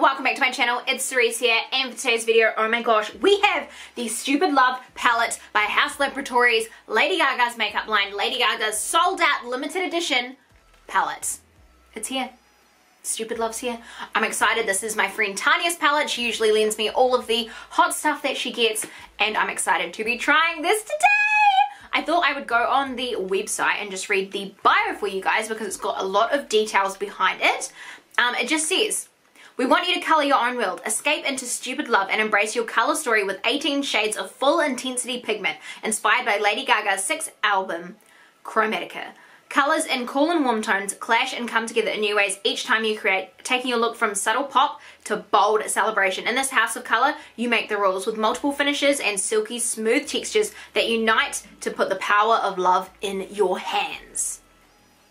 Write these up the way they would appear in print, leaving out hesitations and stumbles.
welcome back to my channel. It's Cerise here, and for today's video, oh my gosh, we have the Stupid Love palette by Haus Labratories, Lady Gaga's makeup line, Lady Gaga's sold out limited edition palette. It's here. Stupid Love's here. I'm excited. This is my friend Tanya's palette. She usually lends me all of the hot stuff that she gets, and I'm excited to be trying this today. I thought I would go on the website and just read the bio for you guys because it's got a lot of details behind it. It just says, we want you to colour your own world, escape into stupid love and embrace your colour story with 18 shades of full intensity pigment inspired by Lady Gaga's 6th album, Chromatica. Colours in cool and warm tones clash and come together in new ways each time you create, taking your look from subtle pop to bold celebration. In this house of colour, you make the rules with multiple finishes and silky smooth textures that unite to put the power of love in your hands.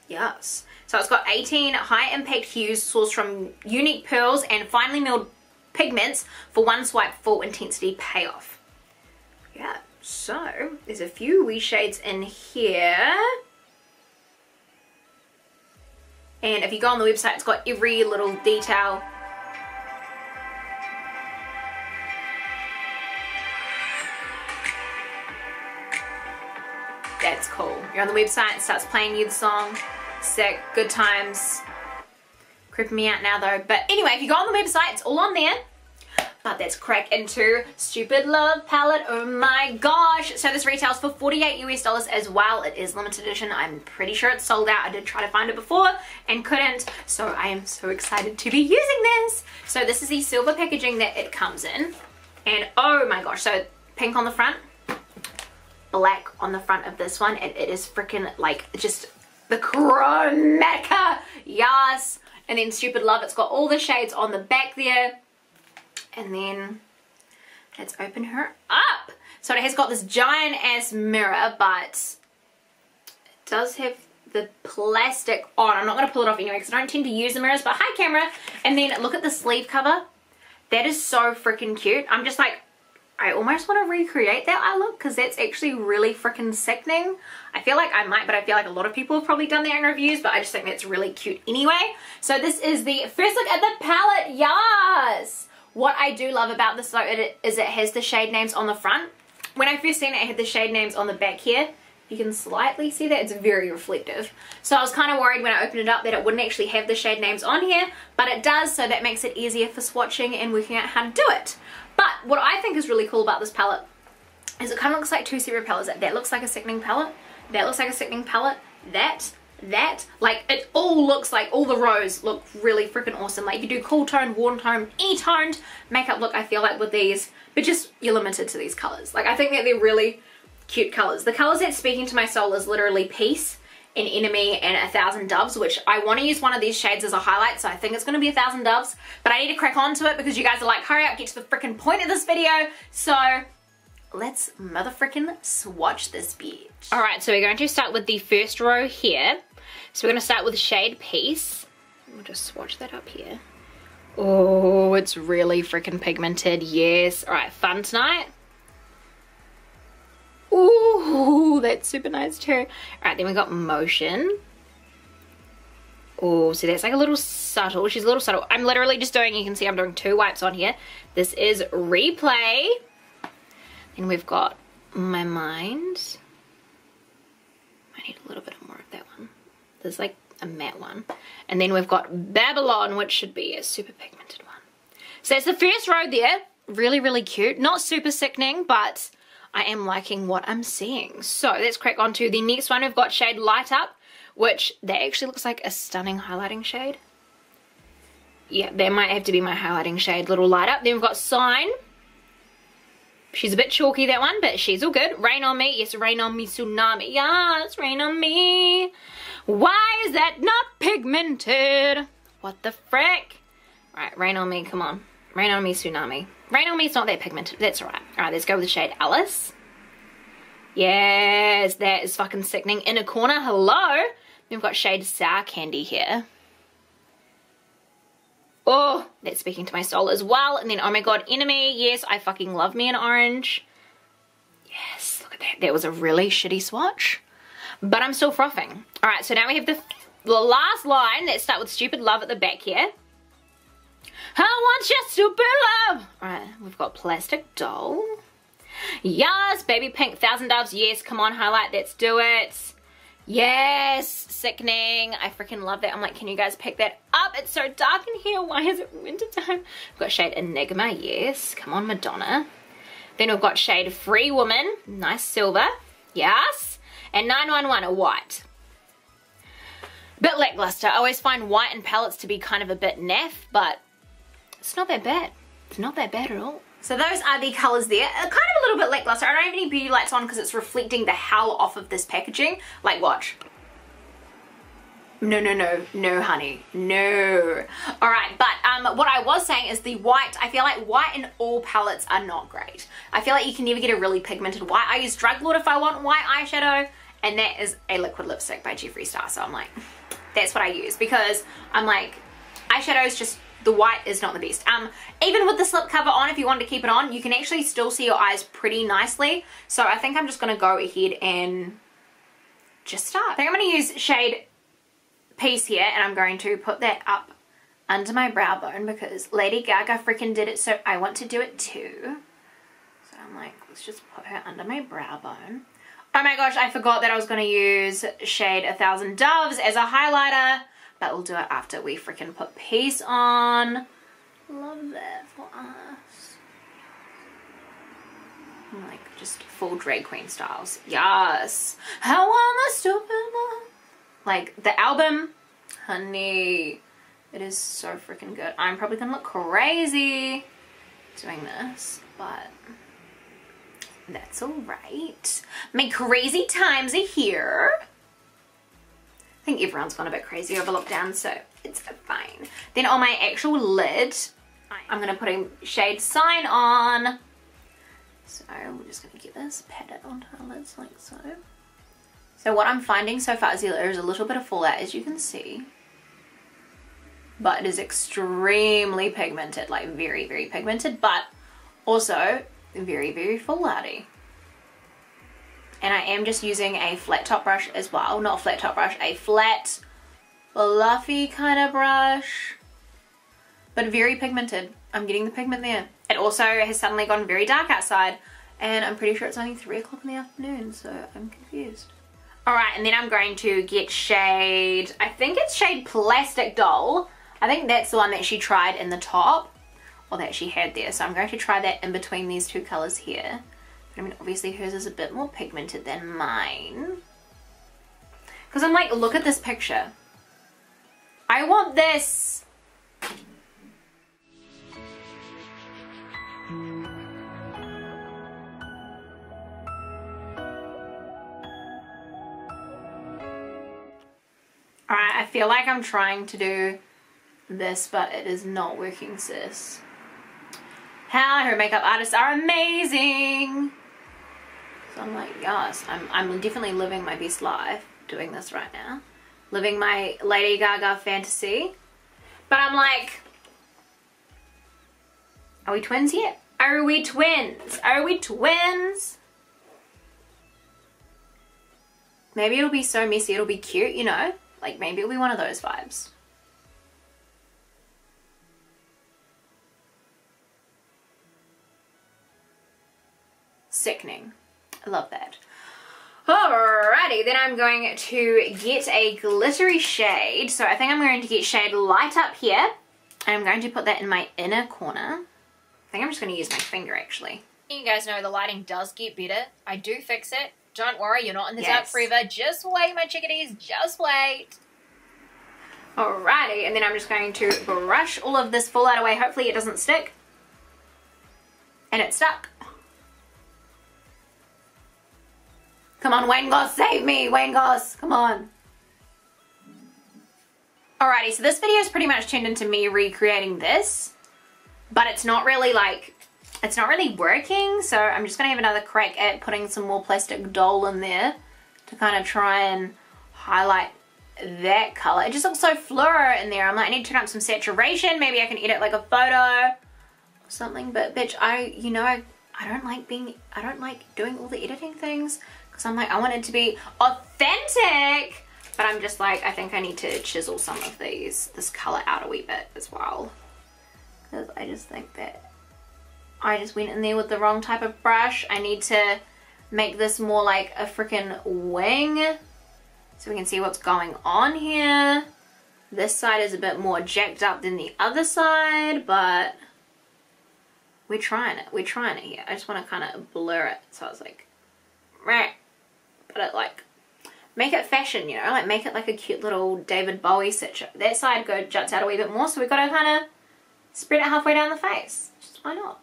Yes. So it's got 18 high impact hues sourced from unique pearls and finely milled pigments for one swipe full intensity payoff. Yeah, so there's a few wee shades in here. And if you go on the website, it's got every little detail. That's cool. You're on the website, it starts playing you the song. Sick, good times. Creeping me out now though. But anyway, if you go on the website, it's all on there. But let's crack into Stupid Love palette. Oh my gosh. So this retails for $48 US as well. It is limited edition. I'm pretty sure it's sold out. I did try to find it before and couldn't. So I am so excited to be using this. So this is the silver packaging that it comes in. And oh my gosh. So pink on the front, black on the front of this one. And it is freaking like just the Chromatica. Yes. And then Stupid Love. It's got all the shades on the back there. And then let's open her up. So it has got this giant ass mirror, but it does have the plastic on. I'm not going to pull it off anyway because I don't tend to use the mirrors, but hi camera. And then look at the sleeve cover. That is so freaking cute. I'm just like, I almost want to recreate that eye look because that's actually really freaking sickening. I feel like I might, but I feel like a lot of people have probably done their own reviews, but I just think that's really cute anyway. So this is the first look at the palette. Yes! What I do love about this though is it has the shade names on the front. When I first seen it, it had the shade names on the back here. You can slightly see that. It's very reflective. So I was kind of worried when I opened it up that it wouldn't actually have the shade names on here, but it does, so that makes it easier for swatching and working out how to do it. But what I think is really cool about this palette is it kind of looks like two separate palettes. That looks like a sickening palette. That looks like a sickening palette. That, like it all looks like all the rows look really freaking awesome. Like you do cool toned, warm toned, e-toned makeup look, I feel like with these, but just you're limited to these colors. Like I think that they're really cute colors. The colors that's speaking to my soul is literally Peace and Enemy and 1,000 Doves, which I want to use one of these shades as a highlight, so I think it's going to be 1,000 Doves, but I need to crack on to it because you guys are like, hurry up, get to the freaking point of this video. So let's motherfrickin' swatch this bitch. Alright, so we're going to start with the first row here. So we're going to start with shade Peace. We'll just swatch that up here. Oh, it's really freaking pigmented. Yes. Alright, Fun Tonight. Ooh, that's super nice too. Alright, then we got Motion. Oh, so that's like a little subtle. She's a little subtle. I'm literally just doing, you can see I'm doing 2 wipes on here. This is Replay. And we've got My Mind. I need a little bit more of that one. There's like a matte one. And then we've got Babylon, which should be a super pigmented one. So that's the first row there. Really, really cute. Not super sickening, but I am liking what I'm seeing. So let's crack on to the next one. We've got shade Light Up, which that actually looks like a stunning highlighting shade. Yeah, that might have to be my highlighting shade, little Light Up. Then we've got Sign. She's a bit chalky, that one, but she's all good. Rain on Me. Yes, Rain on Me Tsunami. Yes, Rain on Me. Why is that not pigmented? What the frick? Alright, Rain on Me, come on. Rain on Me Tsunami. Rain on Me's not that pigmented. That's alright. Alright, let's go with the shade Alice. Yes, that is fucking sickening. Inner Corner, hello. We've got shade Sour Candy here. Oh, that's speaking to my soul as well. And then, oh my god, Enemy. Yes, I fucking love me an orange. Yes, look at that. That was a really shitty swatch. But I'm still frothing. Alright, so now we have the last line. Let's start with Stupid Love at the back here. I want wants your stupid love. Alright, we've got Plastic Doll. Yes, Baby Pink, Thousand Doves. Yes, come on, highlight. Let's do it. Yes, Sickening. I freaking love that. I'm like, can you guys pick that up? It's so dark in here. Why is it winter time? We've got shade Enigma. Yes, come on, Madonna. Then we've got shade Free Woman. Nice silver. Yes. And 911, a white. Bit lackluster. I always find white in palettes to be kind of a bit naff, but it's not that bad. It's not that bad at all. So those are the colours there. Kind of a little bit lackluster. I don't have any beauty lights on because it's reflecting the hell off of this packaging. Like, watch. No, no, no. No, honey. No. Alright, but what I was saying is the white, I feel like white in all palettes are not great. I feel like you can never get a really pigmented white. I use Drug Lord if I want white eyeshadow, and that is a liquid lipstick by Jeffree Star. So I'm like, that's what I use because I'm like, eyeshadows just, the white is not the best. Even with the slip cover on, if you wanted to keep it on, you can actually still see your eyes pretty nicely. So I think I'm just going to go ahead and just start. I think I'm going to use shade Peace here, and I'm going to put that up under my brow bone because Lady Gaga freaking did it, so I want to do it too. So I'm like, let's just put her under my brow bone. Oh my gosh, I forgot that I was going to use shade 1000 Doves as a highlighter. But we'll do it after we freaking put Peace on. Love that for us. I'm like just full drag queen styles. Yes. How on the stupid love. Like the album, honey, it is so freaking good. I'm probably gonna look crazy doing this, but that's alright. My crazy times are here. I think everyone's gone a bit crazy over lockdown, so it's fine. Then on my actual lid, I'm going to put a shade Sign on. So we're just going to get this, pat it onto our lids like so. So what I'm finding so far is there is a little bit of fallout, as you can see. But it is extremely pigmented, like very, very pigmented, but also very, very fallouty. And I am just using a flat top brush as well. Not a flat top brush, a flat, fluffy kind of brush. But very pigmented. I'm getting the pigment there. It also has suddenly gone very dark outside. And I'm pretty sure it's only 3 o'clock in the afternoon, so I'm confused. Alright, and then I'm going to get shade, I think it's shade Plastic Doll. I think that's the one that she tried in the top. Or that she had there. So I'm going to try that in between these two colours here. I mean, obviously hers is a bit more pigmented than mine. Because I'm like, look at this picture. I want this. Alright, I feel like I'm trying to do this, but it is not working, sis. How her makeup artists are amazing. So I'm like, yes, I'm definitely living my best life doing this right now. Living my Lady Gaga fantasy. But I'm like, are we twins yet? Are we twins? Are we twins? Maybe it'll be so messy, it'll be cute, you know? Like maybe it'll be one of those vibes. Sickening. I love that. Alrighty, then I'm going to get a glittery shade. So I think I'm going to get shade Light Up here. And I'm going to put that in my inner corner. I think I'm just going to use my finger actually. You guys know the lighting does get better. I do fix it. Don't worry, you're not in the dark forever. Just wait, my chickadees. Just wait. Alrighty, and then I'm just going to brush all of this fallout away. Hopefully it doesn't stick. And it stuck. Come on, Wayne Goss, save me! Wayne Goss, come on. Alrighty, so this video is pretty much turned into me recreating this. But it's not really like, it's not really working. So I'm just going to have another crack at putting some more Plastic Doll in there. To kind of try and highlight that color. It just looks so fluoro in there. I'm like, I need to turn up some saturation. Maybe I can edit like a photo or something. But bitch, I don't like doing all the editing things. Because I'm like, I want it to be authentic. But I'm just like, I think I need to chisel some of this color out a wee bit as well. Because I just think that I just went in there with the wrong type of brush. I need to make this more like a freaking wing so we can see what's going on here. This side is a bit more jacked up than the other side, but we're trying it. We're trying it here. I just want to kind of blur it. So I was like, right. But it like, make it fashion, you know, like make it like a cute little David Bowie situation. That side juts out a wee bit more, so we've got to kind of spread it halfway down the face. Just why not?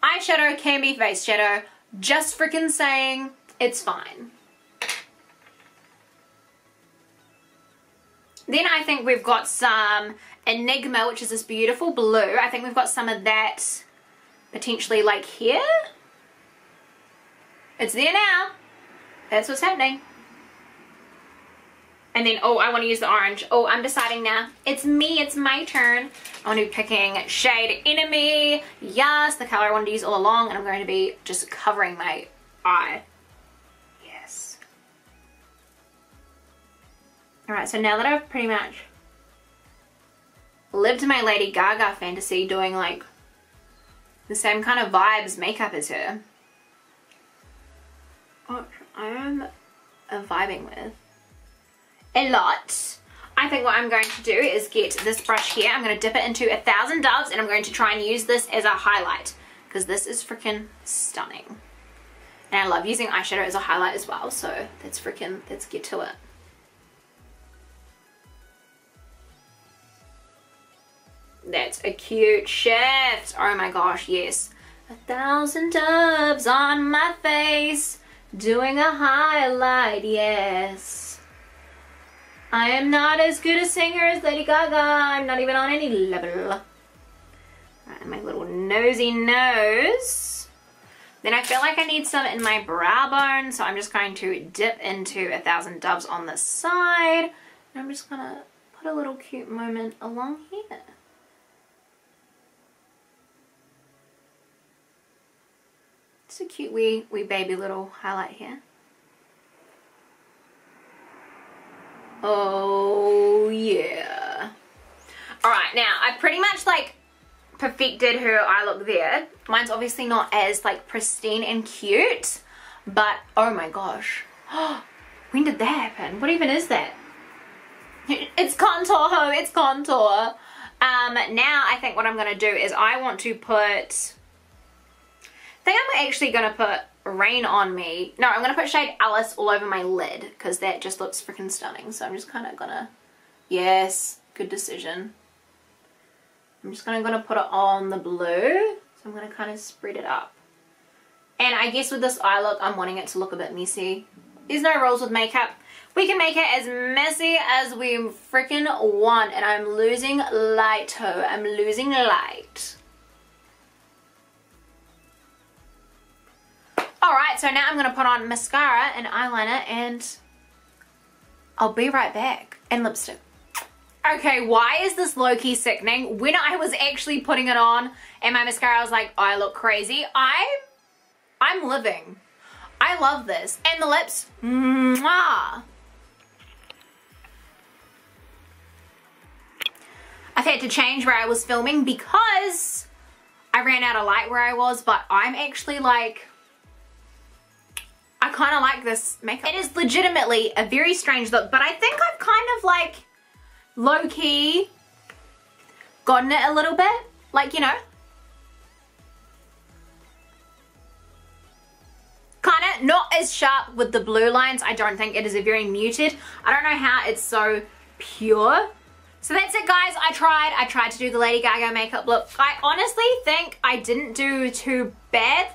Eyeshadow can be face shadow. Just freaking saying, it's fine. Then I think we've got some Enigma, which is this beautiful blue. I think we've got some of that potentially like here. It's there now. That's what's happening. And then, oh, I want to use the orange. Oh, I'm deciding now. It's me. It's my turn. I want to be picking shade Enemy. Yes, the color I wanted to use all along. And I'm going to be just covering my eye. Yes. Alright, so now that I've pretty much lived my Lady Gaga fantasy doing like the same kind of vibes makeup as her, what I am vibing with a lot. I think what I'm going to do is get this brush here. I'm going to dip it into 1,000 Doves and I'm going to try and use this as a highlight because this is freaking stunning. And I love using eyeshadow as a highlight as well, so let's get to it. That's a cute shift. Oh my gosh, yes. 1,000 doves on my face, doing a highlight, yes. I am not as good a singer as Lady Gaga. I'm not even on any level. Right, my little nosy nose. Then I feel like I need some in my brow bone, so I'm just going to dip into 1,000 Doves on the side. And I'm just gonna put a little cute moment along here. It's a cute wee baby little highlight here. Oh yeah. Alright, now I pretty much like perfected her eye look there. Mine's obviously not as like pristine and cute, but oh my gosh. When did that happen? What even is that? It's contour, ho, it's contour. Now I think what I'm gonna do is I want to put, I think I'm actually going to put Rain on Me. No, I'm going to put shade Alice all over my lid because that just looks freaking stunning. So I'm just kind of going to, yes, good decision. I'm just going to put it on the blue. So I'm going to kind of spread it up. And I guess with this eye look, I'm wanting it to look a bit messy. There's no rules with makeup. We can make it as messy as we freaking want. And I'm losing light, ho. I'm losing light. Alright, so now I'm going to put on mascara and eyeliner and I'll be right back. And lipstick. Okay, why is this low-key sickening? When I was actually putting it on and my mascara, I was like, I look crazy. I'm living. I love this. And the lips, mwah. I've had to change where I was filming because I ran out of light where I was, but I'm actually like, I kind of like this makeup. It is legitimately a very strange look, but I think I've kind of like low-key gotten it a little bit. Like, you know. Kind of not as sharp with the blue lines. I don't think it is a very muted. I don't know how it's so pure. So that's it, guys. I tried to do the Lady Gaga makeup look. I honestly think I didn't do too badly.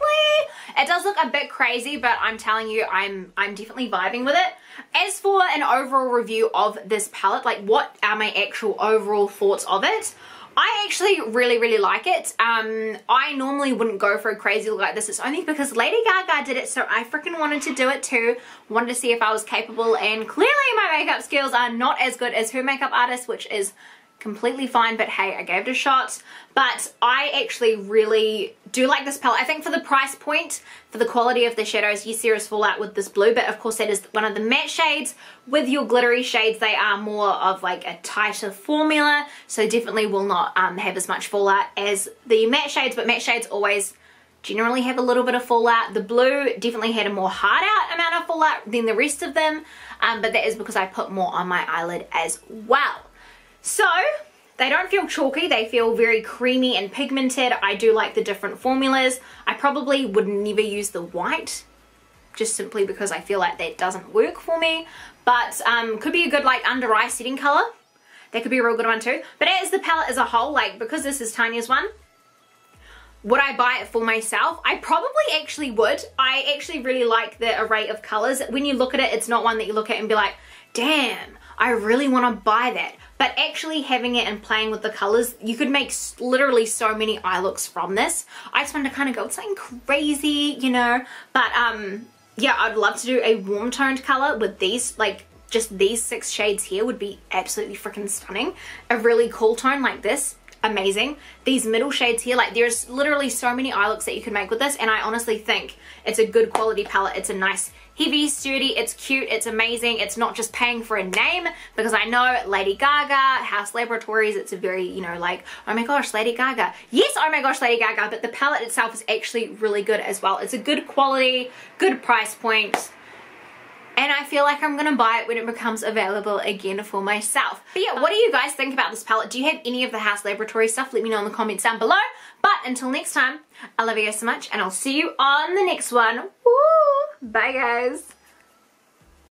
It does look a bit crazy, but I'm telling you, I'm definitely vibing with it. As for an overall review of this palette, like what are my actual overall thoughts of it? I actually really like it. I normally wouldn't go for a crazy look like this. It's only because Lady Gaga did it, so I freaking wanted to do it too. Wanted to see if I was capable, and clearly my makeup skills are not as good as her makeup artist, which is completely fine, but hey, I gave it a shot. But I actually really do like this palette. I think for the price point, for the quality of the shadows, yes, there is fallout with this blue, but of course that is one of the matte shades. With your glittery shades, they are more of like a tighter formula, so definitely will not have as much fallout as the matte shades, but matte shades always generally have a little bit of fallout. The blue definitely had a more hard out amount of fallout than the rest of them, but that is because I put more on my eyelid as well. So they don't feel chalky, they feel very creamy and pigmented. I do like the different formulas. I probably would never use the white, just simply because I feel like that doesn't work for me, but could be a good like under eye setting color. That could be a real good one too. But as the palette as a whole, like because this is Tanya's one, would I buy it for myself? I probably actually would. I actually really like the array of colors. When you look at it, it's not one that you look at and be like, damn, I really want to buy that. But actually having it and playing with the colors, you could make literally so many eye looks from this. I just wanted to kind of go with something crazy, you know. But yeah, I'd love to do a warm toned color with these, like just these 6 shades here would be absolutely freaking stunning. A really cool tone like this, amazing. These middle shades here, like there's literally so many eye looks that you could make with this, and I honestly think it's a good quality palette. It's a nice, heavy, sturdy, it's cute, it's amazing. It's not just paying for a name, because I know Lady Gaga, Haus Labratories, it's a very, you know, like, oh my gosh, Lady Gaga. Yes, oh my gosh, Lady Gaga, but the palette itself is actually really good as well. It's a good quality, good price point. And I feel like I'm going to buy it when it becomes available again for myself. But yeah, what do you guys think about this palette? Do you have any of the Haus Laboratories stuff? Let me know in the comments down below. But until next time, I love you guys so much, and I'll see you on the next one. Woo! Bye guys.